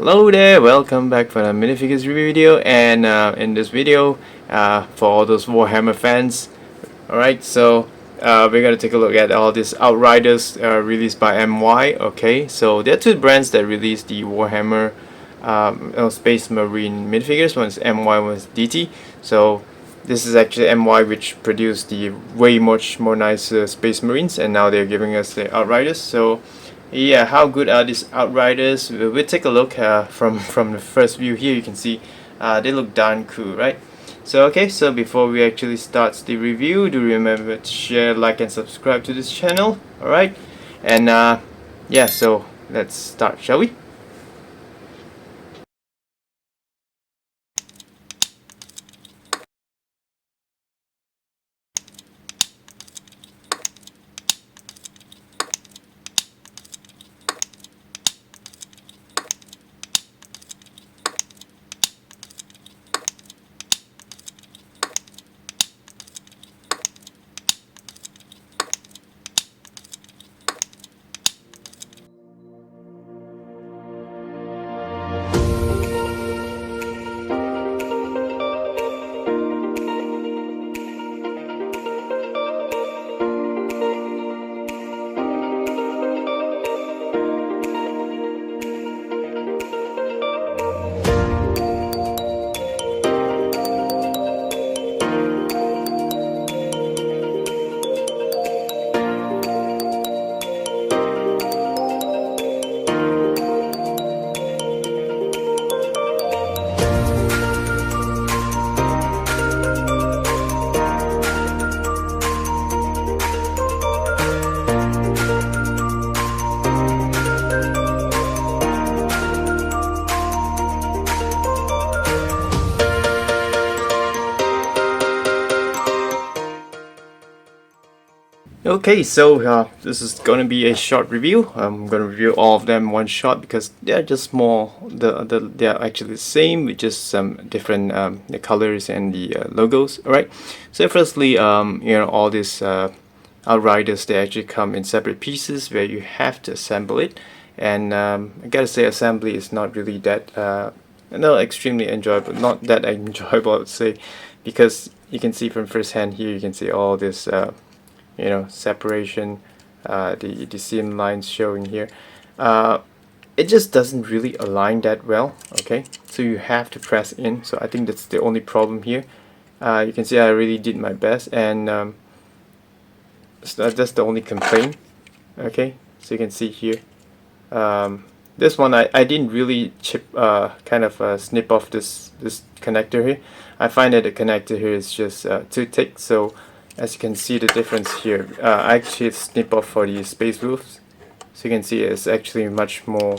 Hello there, welcome back for a minifigures review video. And in this video, for all those Warhammer fans, alright, so we're gonna take a look at all these Outriders released by MY. Okay, so there are two brands that released the Warhammer Space Marine minifigures. One is MY, one is DT. So this is actually MY, which produced the way much more nicer Space Marines, and now they're giving us the Outriders. So yeah, how good are these Outriders? We'll take a look from the first view here. You can see they look darn cool, right? So okay, so before we actually start the review, do remember to share, like, and subscribe to this channel. Alright, and yeah, so let's start, shall we? Okay, so this is gonna be a short review. I'm gonna review all of them one shot because they're just small. They're actually the same with just some different the colors and the logos. All right. So firstly, all these Outriders, they actually come in separate pieces where you have to assemble it. And I gotta say, assembly is not really that extremely enjoyable. Not that enjoyable, I would say, because you can see from first hand here. You can see all this. Separation, the seam lines showing here. It just doesn't really align that well. Okay, so you have to press in. So I think that's the only problem here. You can see I really did my best, and so that's the only complaint. Okay, so you can see here. This one I didn't really snip off this connector here. I find that the connector here is just too thick, so as you can see the difference here, I actually snip off for the space roofs, so you can see it's actually much more,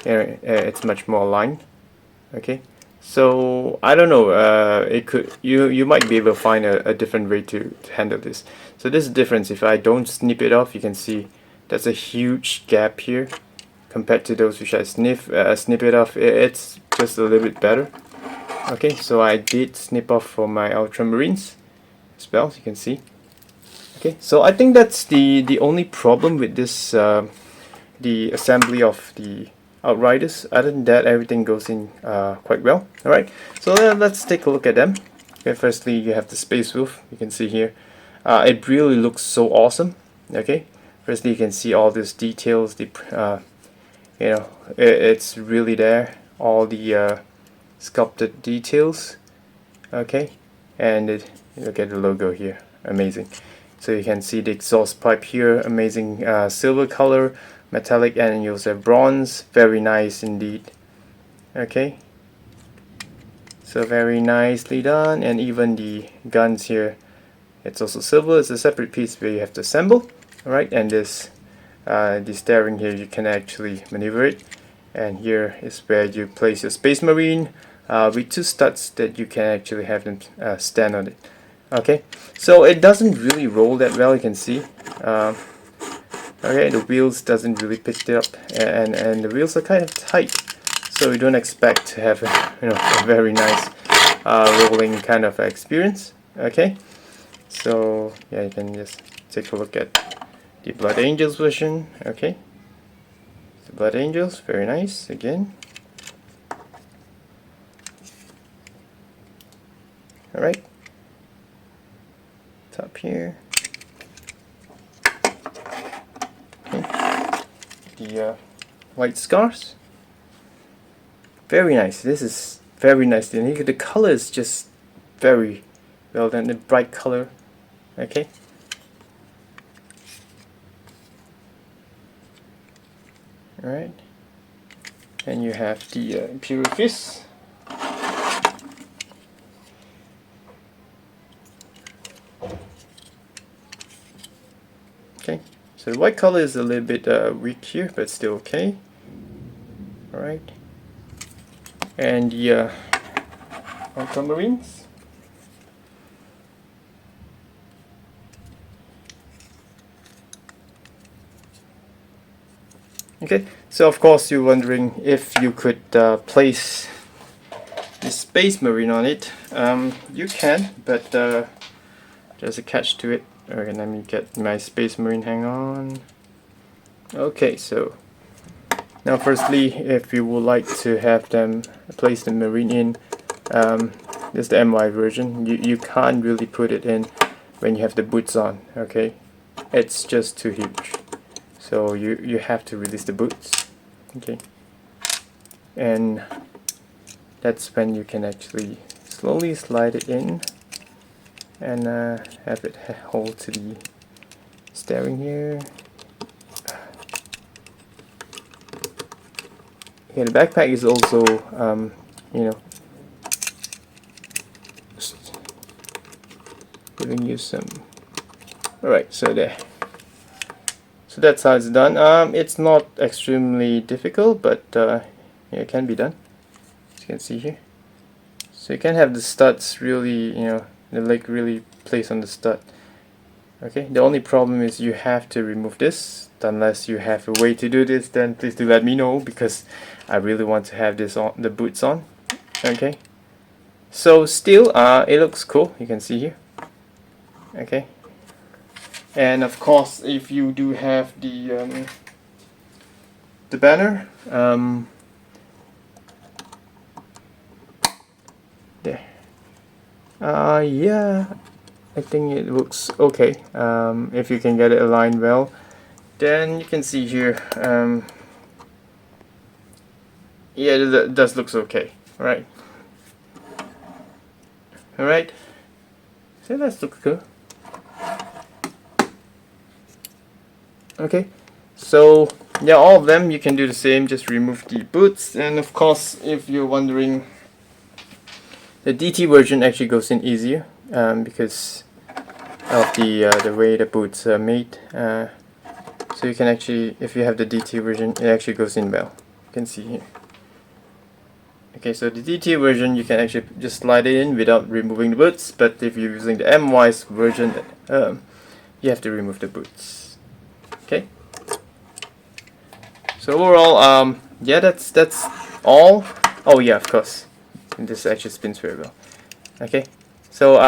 it's much more aligned. Okay, so I don't know, you might be able to find a different way to handle this. So this is the difference. If I don't snip it off, you can see that's a huge gap here compared to those which I snip it off. It's just a little bit better. Okay, so I did snip off for my Ultramarines as well, you can see. Okay, so I think that's the only problem with this the assembly of the Outriders. Other than that, everything goes in quite well. Alright, so let's take a look at them. Okay, firstly you have the space roof. You can see here it really looks so awesome. Okay, firstly you can see all these details, the it's really there, all the sculpted details. Okay, and look at the logo here, amazing. So you can see the exhaust pipe here, amazing silver color, metallic, and you also have bronze, very nice indeed. Okay, so very nicely done. And even the guns here, it's also silver. It's a separate piece where you have to assemble. Alright, and this the steering here, you can actually maneuver it, and here is where you place your Space Marine with two studs that you can actually have them stand on it. Okay, so it doesn't really roll that well, you can see. Okay, the wheels doesn't really pick it up, and the wheels are kind of tight, so you don't expect to have a very nice rolling kind of experience. Okay, so yeah, you can just take a look at the BloodAngels version. Okay, the BloodAngels, very nice again. Alright, top here. Okay. The white scars. Very nice. This is very nice. And the color is just very well done. The bright color. Okay. Alright. And you have the Imperial fist. Okay. So the white color is a little bit weak here, but still okay. Alright. And the Ultramarines. Okay, so of course you're wondering if you could place the Space Marine on it. You can, but there's a catch to it. Okay, let me get my Space Marine, hang on. Okay, so now firstly, if you would like to have them place the Marine in, this is the MY version, you can't really put it in when you have the boots on, okay? It's just too huge. So you have to release the boots, okay? And that's when you can actually slowly slide it in and have it hold to the steering here. Yeah, the backpack is also, you know, giving you some. Alright, so there. So that's how it's done. It's not extremely difficult, but yeah, it can be done. As you can see here. So you can have the studs really, you know, the leg really placed on the stud. Okay, the only problem is you have to remove this. Unless you have a way to do this, then please do let me know, because I really want to have this on the boots on. Okay, so still it looks cool, you can see here. Okay, and of course if you do have the banner, there, yeah, I think it looks okay. If you can get it aligned well, then you can see here, yeah, it does looks okay, right? Alright, so that's looks good. Okay, so yeah, all of them you can do the same, just remove the boots. And of course, if you're wondering, the DT version actually goes in easier because of the way the boots are made. So you can actually, if you have the DT version, it actually goes in well. You can see here. Okay, so the DT version you can actually just slide it in without removing the boots, but if you're using the MY's version, you have to remove the boots. Okay. So overall, yeah, that's all. Oh yeah, of course. And this actually spins very well. Okay. So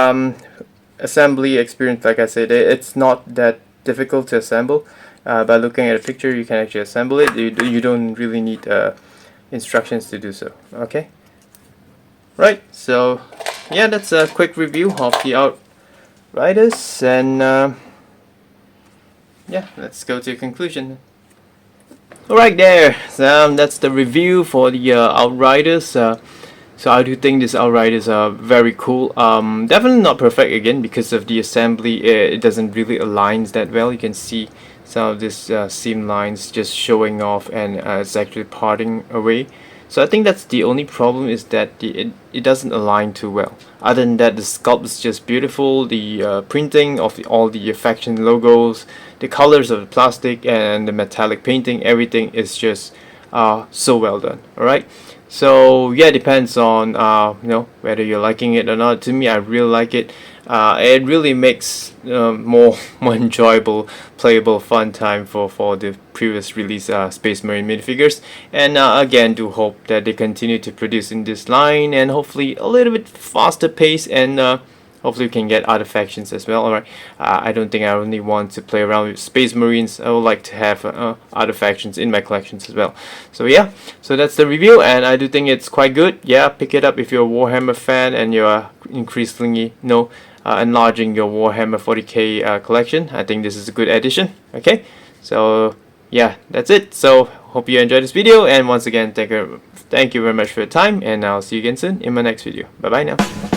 assembly experience, like I said, it's not that difficult to assemble. By looking at a picture, you can actually assemble it. You don't really need instructions to do so. Okay. Right. So yeah, that's a quick review of the Outriders, and yeah, let's go to conclusion. Alright there, so that's the review for the Outriders. So I do think these Outriders are very cool. Definitely not perfect again because of the assembly. It doesn't really align that well. You can see some of these seam lines just showing off, and it's actually parting away. So I think that's the only problem, is that it doesn't align too well. Other than that, the sculpt is just beautiful. The printing of all the faction logos, the colors of the plastic and the metallic painting, everything is just so well done. Alright, so yeah, it depends on you know, whether you're liking it or not. To me, I really like it. It really makes more enjoyable, playable, fun time for the previous release Space Marine minifigures. And again, do hope that they continue to produce in this line, and hopefully a little bit faster pace, and Hopefully we can get other factions as well. Alright, I don't think I only want to play around with Space Marines. I would like to have other factions in my collections as well. So yeah, so that's the review, and I do think it's quite good. Yeah, pick it up if you're a Warhammer fan and you're increasingly enlarging your Warhammer 40k collection. I think this is a good addition. Okay, so yeah, that's it. So hope you enjoyed this video, and once again, thank you very much for your time, and I'll see you again soon in my next video. Bye bye now.